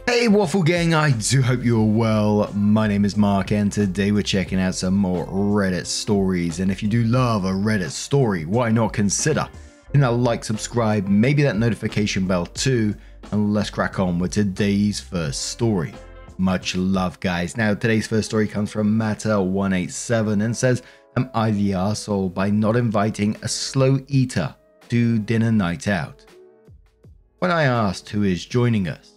Hey Waffle Gang, I do hope you're well. My name is Mark and today we're checking out some more Reddit stories. And if you do love a Reddit story, why not consider hitting that like, subscribe, maybe that notification bell too, and let's crack on with today's first story. Much love guys. Now today's first story comes from Matter187 and says, am I the arsehole by not inviting a slow eater to dinner night out? When I asked who is joining us,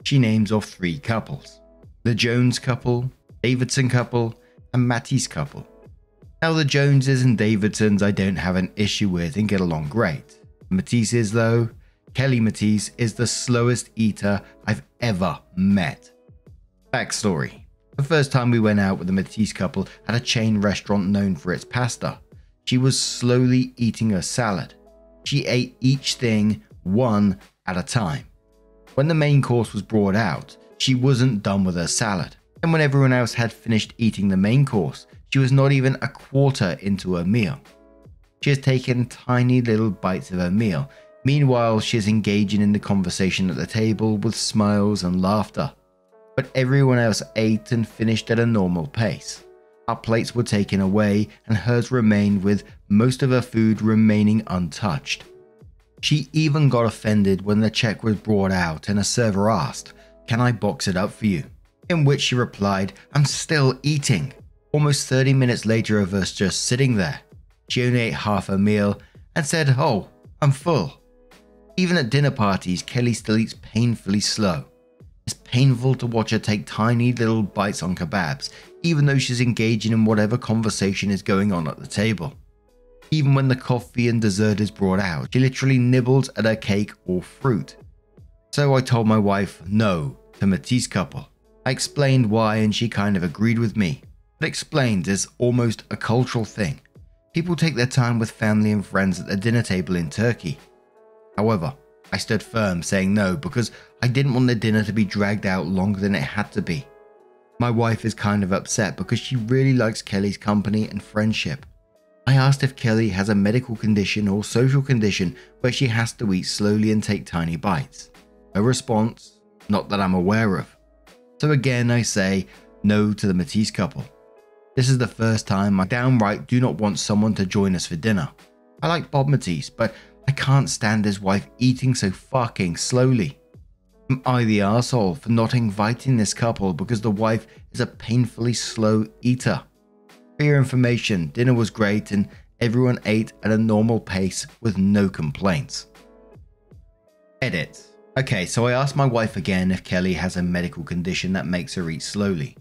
she names off three couples: the Jones couple, Davidson couple, and Matisse couple. Now the Joneses and Davidsons I don't have an issue with and get along great. Matisse's though, Kelly Matisse is the slowest eater I've ever met. Backstory: the first time we went out with the Matisse couple at a chain restaurant known for its pasta, she was slowly eating her salad. She ate each thing one at a time. When the main course was brought out, she wasn't done with her salad, and when everyone else had finished eating the main course, she was not even a quarter into her meal. She has taken tiny little bites of her meal. Meanwhile, she is engaging in the conversation at the table with smiles and laughter. But everyone else ate and finished at a normal pace. Our plates were taken away and hers remained with most of her food remaining untouched. She even got offended when the check was brought out and a server asked, "Can I box it up for you?" In which she replied, "I'm still eating." Almost 30 minutes later of us just sitting there, she only ate half her meal and said, "Oh, I'm full." Even at dinner parties, Kelly still eats painfully slow. It's painful to watch her take tiny little bites on kebabs, even though she's engaging in whatever conversation is going on at the table. Even when the coffee and dessert is brought out, she literally nibbles at her cake or fruit. So I told my wife no to Matisse couple. I explained why and she kind of agreed with me, but explained it's almost a cultural thing. People take their time with family and friends at the dinner table in Turkey. However, I stood firm saying no because I didn't want the dinner to be dragged out longer than it had to be. My wife is kind of upset because she really likes Kelly's company and friendship. I asked if Kelly has a medical condition or social condition where she has to eat slowly and take tiny bites. Her response: not that I'm aware of. So again I say no to the Matisse couple. This is the first time I downright do not want someone to join us for dinner. I like Bob Matisse, but I can't stand his wife eating so fucking slowly. Am I the arsehole for not inviting this couple because the wife is a painfully slow eater? For your information, dinner was great and everyone ate at a normal pace with no complaints. Edit. Okay, so I asked my wife again if Kelly has a medical condition that makes her eat slowly.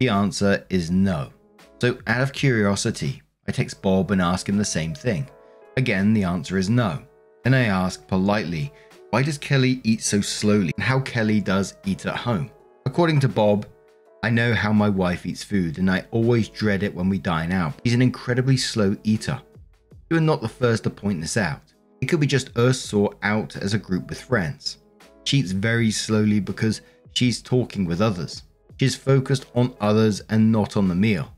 The answer is no. So out of curiosity, I text Bob and ask him the same thing. Again, the answer is no. Then I ask politely, why does Kelly eat so slowly and how Kelly does eat at home? According to Bob, I know how my wife eats food and I always dread it when we dine out. She's an incredibly slow eater. You are not the first to point this out. It could be just us or out as a group with friends. She eats very slowly because she's talking with others. She's focused on others and not on the meal.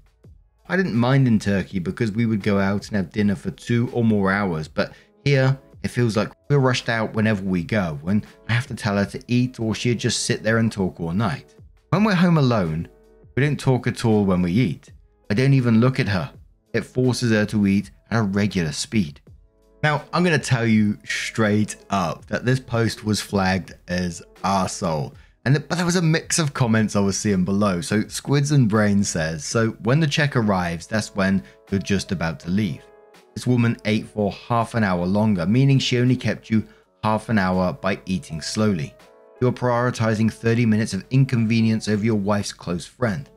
I didn't mind in Turkey because we would go out and have dinner for 2 or more hours, but here it feels like we're rushed out whenever we go and I have to tell her to eat or she'd just sit there and talk all night. When we're home alone, we don't talk at all when we eat. I don't even look at her. It forces her to eat at a regular speed. Now, I'm going to tell you straight up that this post was flagged as arsehole. But there was a mix of comments I was seeing below. So Squids and Brain says, so when the check arrives, that's when you're just about to leave. This woman ate for half an hour longer, meaning she only kept you half an hour by eating slowly. You're prioritizing 30 minutes of inconvenience over your wife's close friend.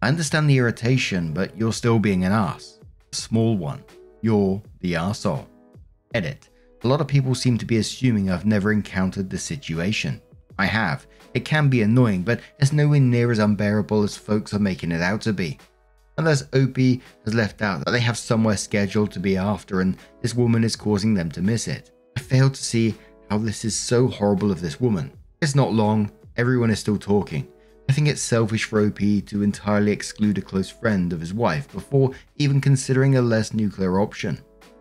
I understand the irritation, but you're still being an ass. A small one. You're the arsehole. Edit. A lot of people seem to be assuming I've never encountered this situation. I have. It can be annoying, but it's nowhere near as unbearable as folks are making it out to be. Unless Opie has left out that they have somewhere scheduled to be after and this woman is causing them to miss it. I fail to see how this is so horrible of this woman. It's not long, everyone is still talking. I think it's selfish for OP to entirely exclude a close friend of his wife before even considering a less nuclear option,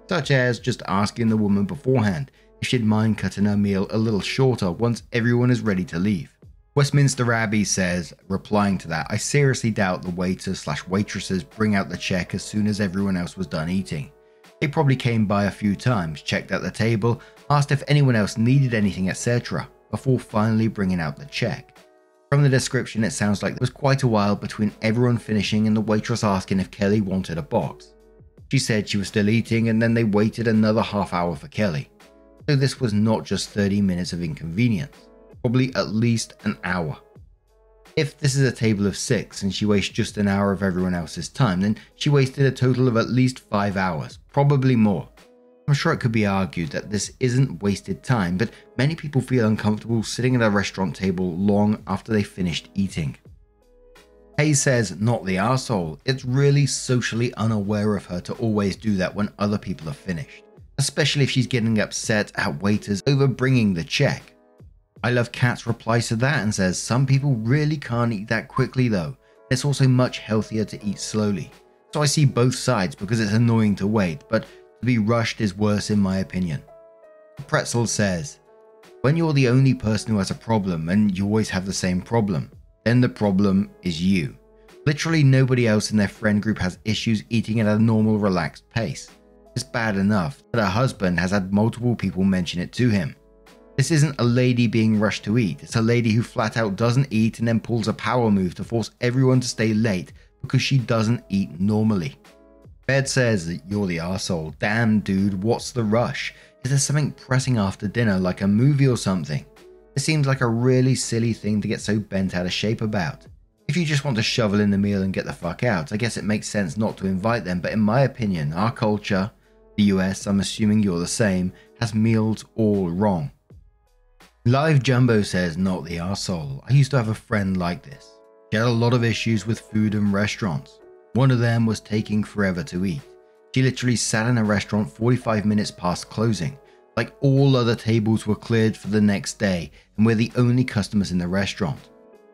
such as just asking the woman beforehand if she'd mind cutting her meal a little shorter once everyone is ready to leave. Westminster Abbey says, replying to that, I seriously doubt the waiters/waitresses bring out the check as soon as everyone else was done eating. They probably came by a few times, checked out the table, asked if anyone else needed anything, etc., before finally bringing out the check. From the description, it sounds like there was quite a while between everyone finishing and the waitress asking if Kelly wanted a box. She said she was still eating, and then they waited another half hour for Kelly. So this was not just 30 minutes of inconvenience, probably at least an hour. If this is a table of 6 and she wastes just an hour of everyone else's time, then she wasted a total of at least 5 hours, probably more. I'm sure it could be argued that this isn't wasted time, but many people feel uncomfortable sitting at a restaurant table long after they finished eating. Hayes says, not the arsehole, it's really socially unaware of her to always do that when other people are finished, especially if she's getting upset at waiters over bringing the check. I Love Cats replies to that and says, some people really can't eat that quickly though. It's also much healthier to eat slowly. So I see both sides because it's annoying to wait, but to be rushed is worse in my opinion. Pretzel says, when you're the only person who has a problem and you always have the same problem, then the problem is you. Literally nobody else in their friend group has issues eating at a normal relaxed pace. It's bad enough that her husband has had multiple people mention it to him. This isn't a lady being rushed to eat, it's a lady who flat out doesn't eat and then pulls a power move to force everyone to stay late because she doesn't eat normally. Bed says that you're the arsehole. Damn dude, what's the rush? Is there something pressing after dinner like a movie or something? It seems like a really silly thing to get so bent out of shape about. If you just want to shovel in the meal and get the fuck out, I guess it makes sense not to invite them, but in my opinion, our culture, the US, I'm assuming you're the same, has meals all wrong. Live Jumbo says, not the arsehole. I used to have a friend like this. She had a lot of issues with food and restaurants. One of them was taking forever to eat. She literally sat in a restaurant 45 minutes past closing, like all other tables were cleared for the next day and we're the only customers in the restaurant.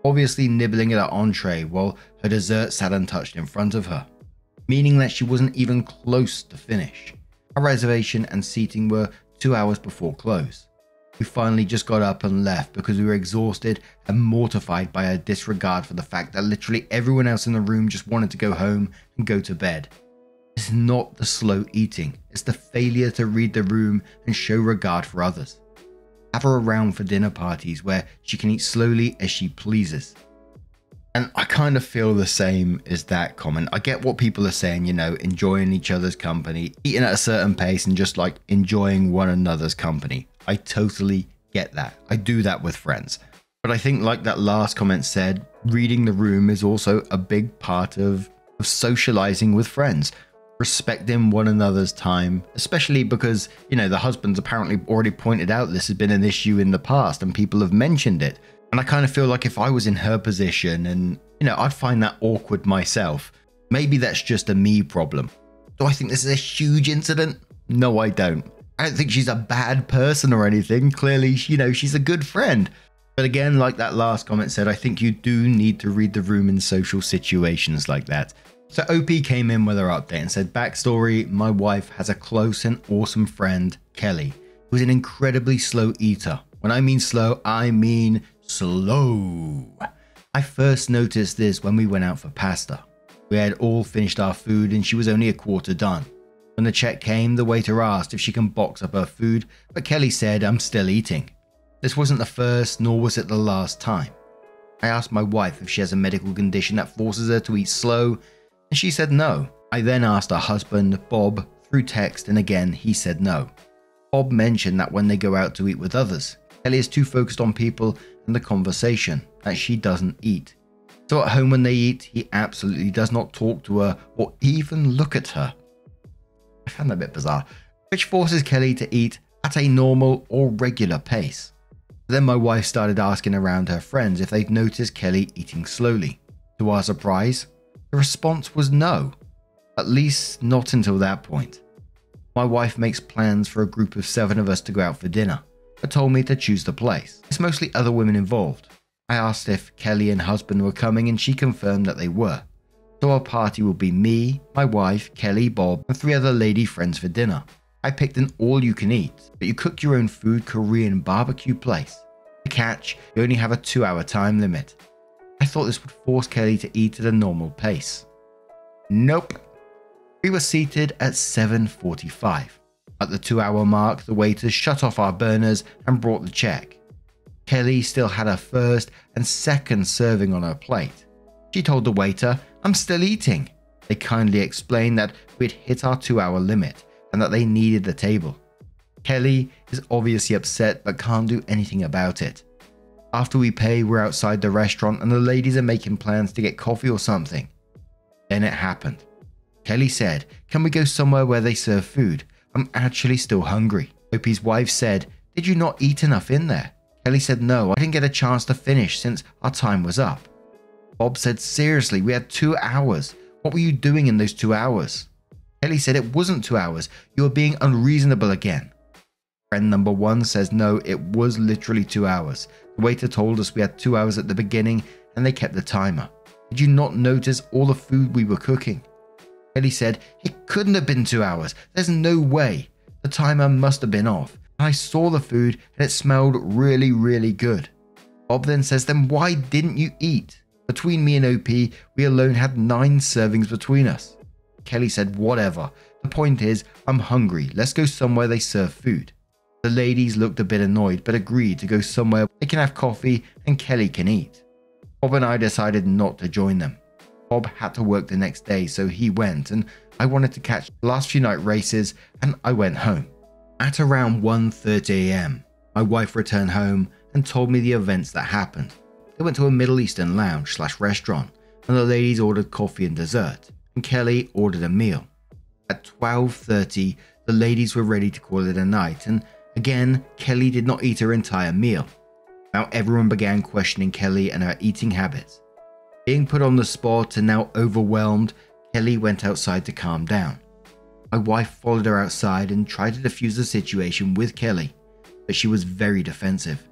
Obviously nibbling at her entree while her dessert sat untouched in front of her, meaning that she wasn't even close to finish. Our reservation and seating were 2 hours before close. We finally just got up and left because we were exhausted and mortified by her disregard for the fact that literally everyone else in the room just wanted to go home and go to bed. It's not the slow eating, it's the failure to read the room and show regard for others. Have her around for dinner parties where she can eat slowly as she pleases. And I kind of feel the same as that comment. I get what people are saying, you know, enjoying each other's company, eating at a certain pace and just like enjoying one another's company. I totally get that. I do that with friends. But I think like that last comment said, reading the room is also a big part of socializing with friends. Respecting one another's time, especially because, you know, the husband's apparently already pointed out this has been an issue in the past and people have mentioned it. And I kind of feel like if I was in her position and, you know, I'd find that awkward myself. Maybe that's just a me problem. Do I think this is a huge incident? No, I don't. I don't think she's a bad person or anything. Clearly, you know, she's a good friend. But again, like that last comment said, I think you do need to read the room in social situations like that. So OP came in with her update and said, backstory, my wife has a close and awesome friend, Kelly, who's an incredibly slow eater. When I mean slow, I mean slow. I first noticed this when we went out for pasta. We had all finished our food and she was only a quarter done. When the check came, the waiter asked if she can box up her food, but Kelly said, I'm still eating. This wasn't the first, nor was it the last time. I asked my wife if she has a medical condition that forces her to eat slow, and she said no. I then asked her husband, Bob, through text, and again, he said no. Bob mentioned that when they go out to eat with others, Kelly is too focused on people and the conversation that she doesn't eat. So at home when they eat, he absolutely does not talk to her or even look at her. I found that a bit bizarre, which forces Kelly to eat at a normal or regular pace. Then my wife started asking around her friends if they'd noticed Kelly eating slowly. To our surprise, the response was no, at least not until that point. My wife makes plans for a group of 7 of us to go out for dinner, but told me to choose the place. It's mostly other women involved. I asked if Kelly and husband were coming and she confirmed that they were. So our party will be me, my wife, Kelly, Bob, and 3 other lady friends for dinner. I picked an all-you-can-eat, but you cook your own food Korean barbecue place. The catch, you only have a 2-hour time limit. I thought this would force Kelly to eat at a normal pace. Nope. We were seated at 7:45. At the 2-hour mark, the waiters shut off our burners and brought the check. Kelly still had her first and second serving on her plate. She told the waiter, "I'm still eating." They kindly explained that we'd hit our 2-hour limit and that they needed the table. Kelly is obviously upset but can't do anything about it. After we pay, we're outside the restaurant and the ladies are making plans to get coffee or something. Then it happened. Kelly said, "Can we go somewhere where they serve food? I'm actually still hungry." Opie's wife said, "Did you not eat enough in there?" Kelly said, "No, I didn't get a chance to finish since our time was up." Bob said, "Seriously, we had 2 hours. What were you doing in those 2 hours?" Kelly said, "It wasn't 2 hours. You were being unreasonable again." Friend number 1 says, "No, it was literally 2 hours. The waiter told us we had 2 hours at the beginning and they kept the timer. Did you not notice all the food we were cooking?" Kelly said, "It couldn't have been 2 hours. There's no way. The timer must have been off. I saw the food and it smelled really, really good." Bob then says, "Then why didn't you eat? Between me and OP, we alone had 9 servings between us." Kelly said, "Whatever. The point is, I'm hungry. Let's go somewhere they serve food." The ladies looked a bit annoyed but agreed to go somewhere they can have coffee and Kelly can eat. Bob and I decided not to join them. Bob had to work the next day, so he went, and I wanted to catch the last few night races, and I went home. At around 1:30 a.m, my wife returned home and told me the events that happened. They went to a Middle Eastern lounge/restaurant, and the ladies ordered coffee and dessert, and Kelly ordered a meal. At 12:30, the ladies were ready to call it a night, and again, Kelly did not eat her entire meal. Now everyone began questioning Kelly and her eating habits. Being put on the spot and now overwhelmed, Kelly went outside to calm down. My wife followed her outside and tried to defuse the situation with Kelly, but she was very defensive.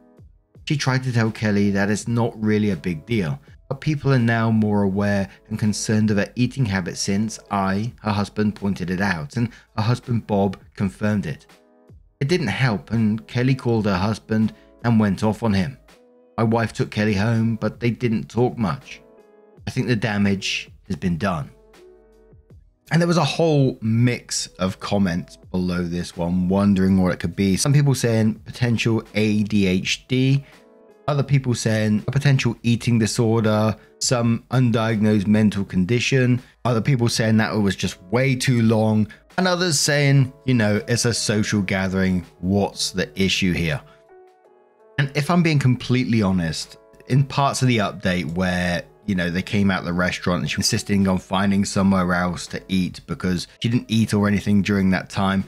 She tried to tell Kelly that it's not really a big deal, but people are now more aware and concerned of her eating habits since I, her husband, pointed it out, and her husband Bob confirmed it. It didn't help, and Kelly called her husband and went off on him. My wife took Kelly home, but they didn't talk much. I think the damage has been done. And there was a whole mix of comments below this one, wondering what it could be. Some people saying potential ADHD, other people saying a potential eating disorder, some undiagnosed mental condition, other people saying that it was just way too long, and others saying, you know, it's a social gathering, what's the issue here? And if I'm being completely honest, in parts of the update where, you know, they came out of the restaurant and she was insisting on finding somewhere else to eat because she didn't eat or anything during that time,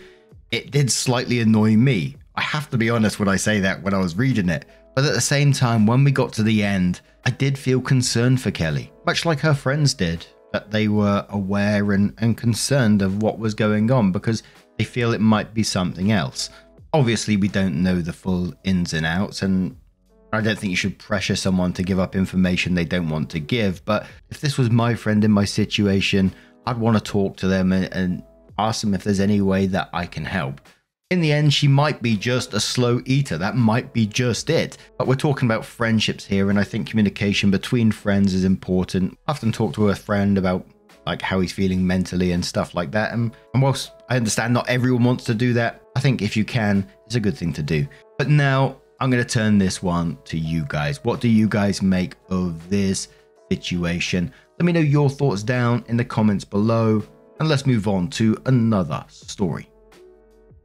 it did slightly annoy me. I have to be honest when I say that when I was reading it. But at the same time, when we got to the end, I did feel concerned for Kelly, much like her friends did, that they were aware and concerned of what was going on because they feel it might be something else. Obviously, we don't know the full ins and outs, and I don't think you should pressure someone to give up information they don't want to give. But if this was my friend in my situation, I'd want to talk to them and ask them if there's any way that I can help. In the end, she might be just a slow eater. That might be just it. But we're talking about friendships here, and I think communication between friends is important. I often talk to a friend about like how he's feeling mentally and stuff like that. And whilst I understand not everyone wants to do that, I think if you can, it's a good thing to do. But now I'm going to turn this one to you guys. What do you guys make of this situation? Let me know your thoughts down in the comments below, and let's move on to another story.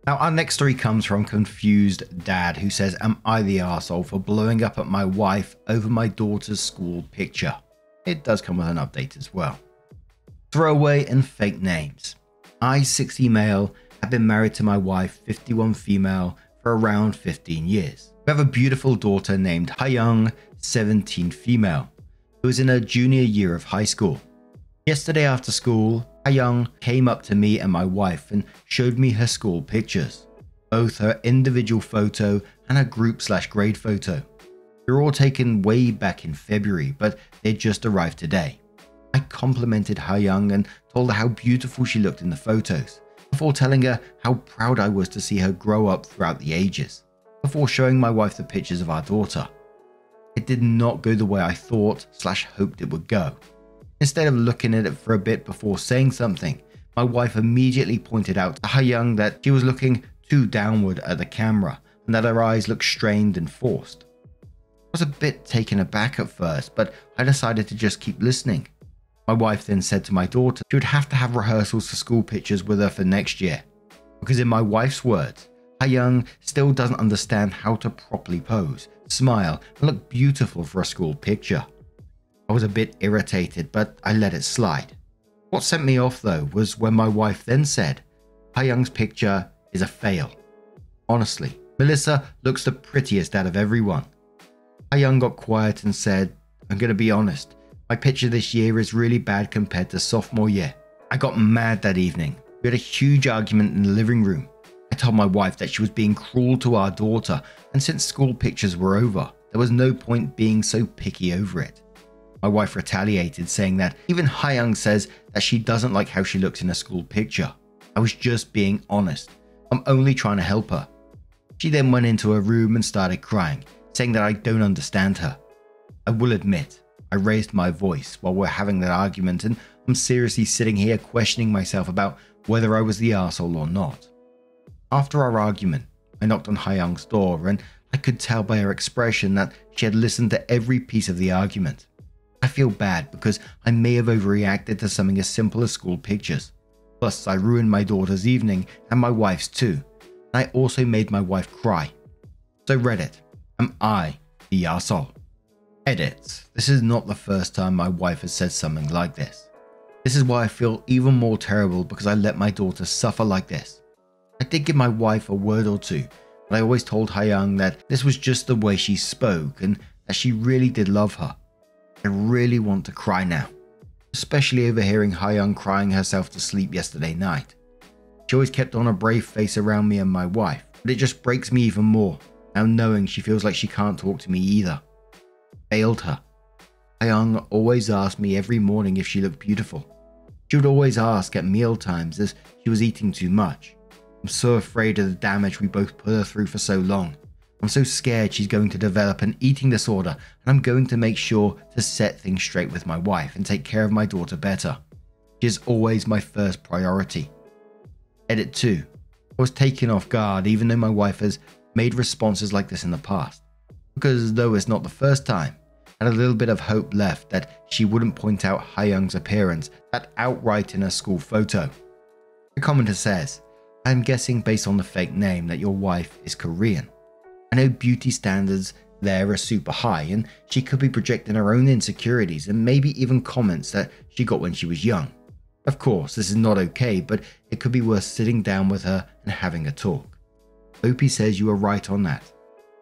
Now, our next story comes from Confused Dad, who says, "Am I the arsehole for blowing up at my wife over my daughter's school picture?" It does come with an update as well. Throwaway and fake names. I, 60 male, have been married to my wife, 51 female, for around 15 years. We have a beautiful daughter named Hyung, 17 female, who is in her junior year of high school. Yesterday after school, Hyung came up to me and my wife and showed me her school pictures, both her individual photo and her group/grade photo. They were all taken way back in February, but they just arrived today. I complimented Hyung and told her how beautiful she looked in the photos, before telling her how proud I was to see her grow up throughout the ages. before showing my wife the pictures of our daughter. It did not go the way I thought/hoped it would go. Instead of looking at it for a bit before saying something, my wife immediately pointed out to Hyung that she was looking too downward at the camera and that her eyes looked strained and forced. I was a bit taken aback at first, but I decided to just keep listening. My wife then said to my daughter she would have to have rehearsals for school pictures with her for next year, because in my wife's words, Hyung still doesn't understand how to properly pose, smile, and look beautiful for a school picture. I was a bit irritated, but I let it slide. What sent me off though was when my wife then said, Hyung's picture is a fail. Honestly, Melissa looks the prettiest out of everyone. Hyung got quiet and said, I'm going to be honest, my picture this year is really bad compared to sophomore year. I got mad that evening. We had a huge argument in the living room. I told my wife that she was being cruel to our daughter, and since school pictures were over, there was no point being so picky over it. My wife retaliated, saying that even Hyung says that she doesn't like how she looks in a school picture. I was just being honest. I'm only trying to help her. She then went into her room and started crying, saying that I don't understand her. I will admit, I raised my voice while we're having that argument, and I'm seriously sitting here questioning myself about whether I was the arsehole or not. After our argument, I knocked on Hyung's door, and I could tell by her expression that she had listened to every piece of the argument. I feel bad because I may have overreacted to something as simple as school pictures. Plus, I ruined my daughter's evening and my wife's too. And I also made my wife cry. So Reddit, am I the arsehole? Edit. This is not the first time my wife has said something like this. This is why I feel even more terrible because I let my daughter suffer like this. I did give my wife a word or two, but I always told Hyung that this was just the way she spoke and that she really did love her. I really want to cry now, especially overhearing Hyung crying herself to sleep yesterday night. She always kept on a brave face around me and my wife, but it just breaks me even more now knowing she feels like she can't talk to me either. Failed her. Hyung always asked me every morning if she looked beautiful. She would always ask at meal times as she was eating too much. I'm so afraid of the damage we both put her through for so long. I'm so scared she's going to develop an eating disorder, and I'm going to make sure to set things straight with my wife and take care of my daughter better. She is always my first priority. Edit 2. I was taken off guard even though my wife has made responses like this in the past. Because though it's not the first time, I had a little bit of hope left that she wouldn't point out Hyung's appearance that outright in a school photo. The commenter says, I'm guessing based on the fake name that your wife is Korean. I know beauty standards there are super high and she could be projecting her own insecurities and maybe even comments that she got when she was young. Of course, this is not okay, but it could be worth sitting down with her and having a talk. Opie says you are right on that.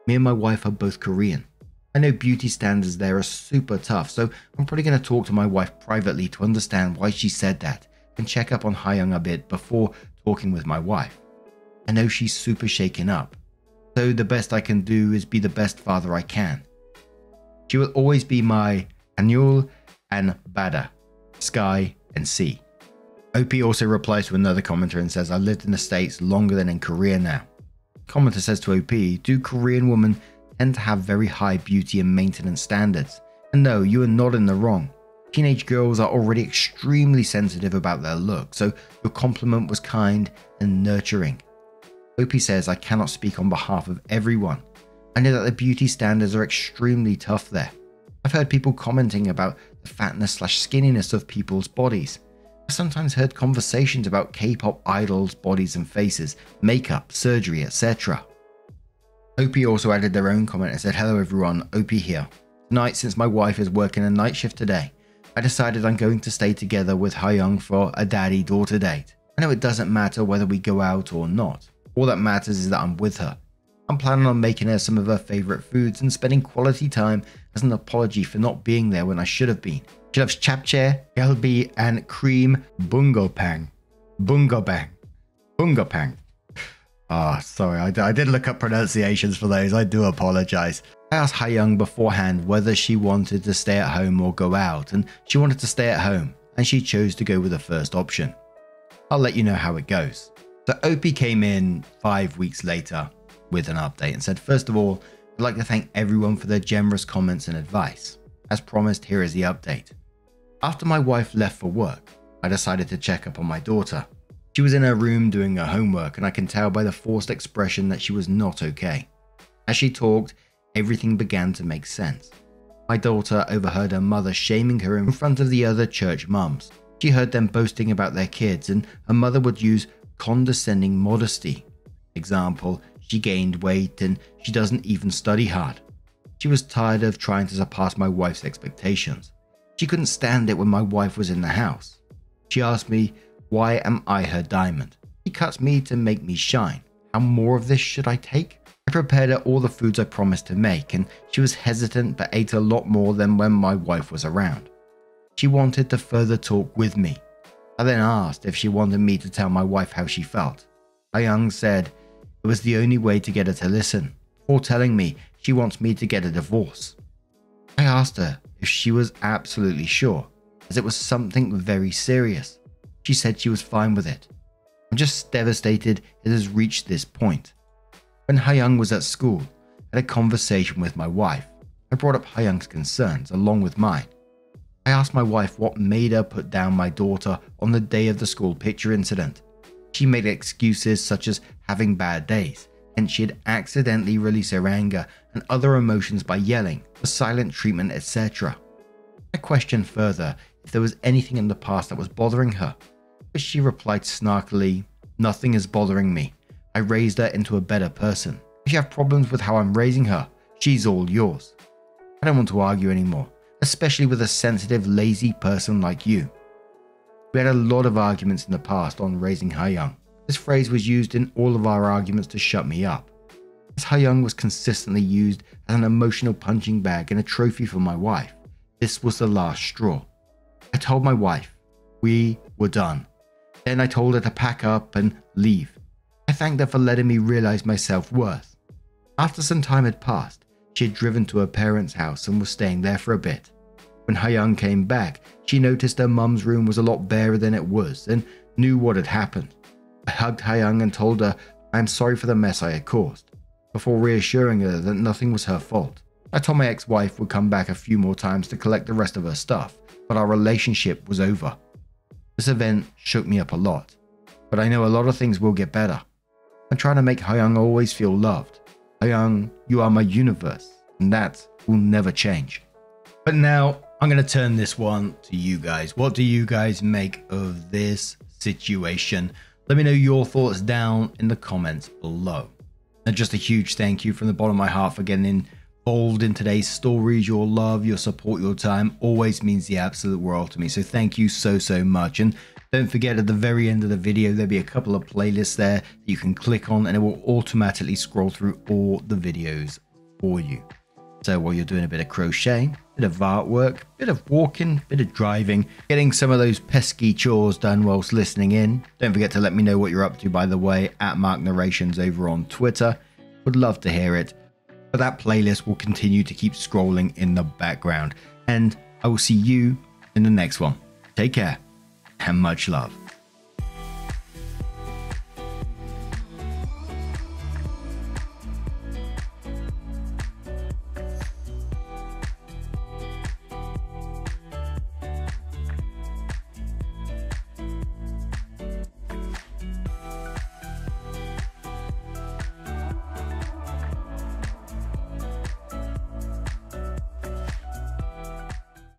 Me and my wife are both Korean. I know beauty standards there are super tough, so I'm probably going to talk to my wife privately to understand why she said that and check up on Hyung a bit before talking with my wife. I know she's super shaken up. So the best I can do is be the best father I can. She will always be my Anul and Bada, Sky and Sea. OP also replies to another commenter and says, I lived in the States longer than in Korea now. Commenter says to OP, do Korean women tend to have very high beauty and maintenance standards? And no, you are not in the wrong. Teenage girls are already extremely sensitive about their look, so your compliment was kind and nurturing. OP says, I cannot speak on behalf of everyone. I know that the beauty standards are extremely tough there. I've heard people commenting about the fatness/skinniness of people's bodies. I've sometimes heard conversations about K-pop idols' bodies and faces, makeup, surgery, etc. OP also added their own comment and said, hello everyone, OP here. Tonight, since my wife is working a night shift today, I decided I'm going to stay together with Hyung for a daddy-daughter date. I know it doesn't matter whether we go out or not. All that matters is that I'm with her. I'm planning on making her some of her favourite foods and spending quality time as an apology for not being there when I should have been. She loves japchae, galbi and cream bungopang. Bungopang. Bungopang. Sorry, I did look up pronunciations for those. I do apologise. I asked Hyung beforehand whether she wanted to stay at home or go out, and she wanted to stay at home, and she chose to go with the first option. I'll let you know how it goes. So OP came in 5 weeks later, with an update and said, "First of all, I'd like to thank everyone for their generous comments and advice. As promised, here is the update. After my wife left for work, I decided to check up on my daughter. She was in her room doing her homework, and I can tell by the forced expression that she was not okay. As she talked, everything began to make sense. My daughter overheard her mother shaming her in front of the other church mums. She heard them boasting about their kids, and her mother would use condescending modesty. Example, she gained weight and she doesn't even study hard. She was tired of trying to surpass my wife's expectations. She couldn't stand it when my wife was in the house. She asked me, why am I her diamond? She cuts me to make me shine. How more of this should I take? I prepared her all the foods I promised to make, and she was hesitant but ate a lot more than when my wife was around. She wanted to further talk with me. I then asked if she wanted me to tell my wife how she felt. Hyung said it was the only way to get her to listen, before telling me she wants me to get a divorce. I asked her if she was absolutely sure, as it was something very serious. She said she was fine with it. I'm just devastated it has reached this point. When Hyung was at school, I had a conversation with my wife. I brought up Hyung's concerns along with mine. I asked my wife what made her put down my daughter on the day of the school picture incident. She made excuses such as having bad days, and she had accidentally released her anger and other emotions by yelling, the silent treatment, etc. I questioned further if there was anything in the past that was bothering her, but she replied snarkily, "Nothing is bothering me. I raised her into a better person. If you have problems with how I'm raising her, she's all yours." I don't want to argue anymore, especially with a sensitive, lazy person like you. We had a lot of arguments in the past on raising Hyung. This phrase was used in all of our arguments to shut me up, as Hyung was consistently used as an emotional punching bag and a trophy for my wife. This was the last straw. I told my wife we were done. Then I told her to pack up and leave. I thanked her for letting me realize my self-worth. After some time had passed, she had driven to her parents' house and was staying there for a bit. When Hyung came back, she noticed her mum's room was a lot barer than it was and knew what had happened. I hugged Hyung and told her I am sorry for the mess I had caused, before reassuring her that nothing was her fault. I told my ex-wife would come back a few more times to collect the rest of her stuff, but our relationship was over. This event shook me up a lot, but I know a lot of things will get better. I'm trying to make Hyung always feel loved. Hyung, you are my universe, and that will never change. But now, I'm going to turn this one to you guys. What do you guys make of this situation? Let me know your thoughts down in the comments below. And just a huge thank you from the bottom of my heart for getting involved in today's stories. Your love, your support, your time always means the absolute world to me. So thank you so much. And don't forget, at the very end of the video, there'll be a couple of playlists there that you can click on and it will automatically scroll through all the videos for you. So while you're doing a bit of crocheting, bit of artwork, bit of walking, bit of driving, getting some of those pesky chores done whilst listening in, don't forget to let me know what you're up to, by the way, at Mark Narrations over on Twitter. Would love to hear it. But that playlist will continue to keep scrolling in the background. And I will see you in the next one. Take care and much love.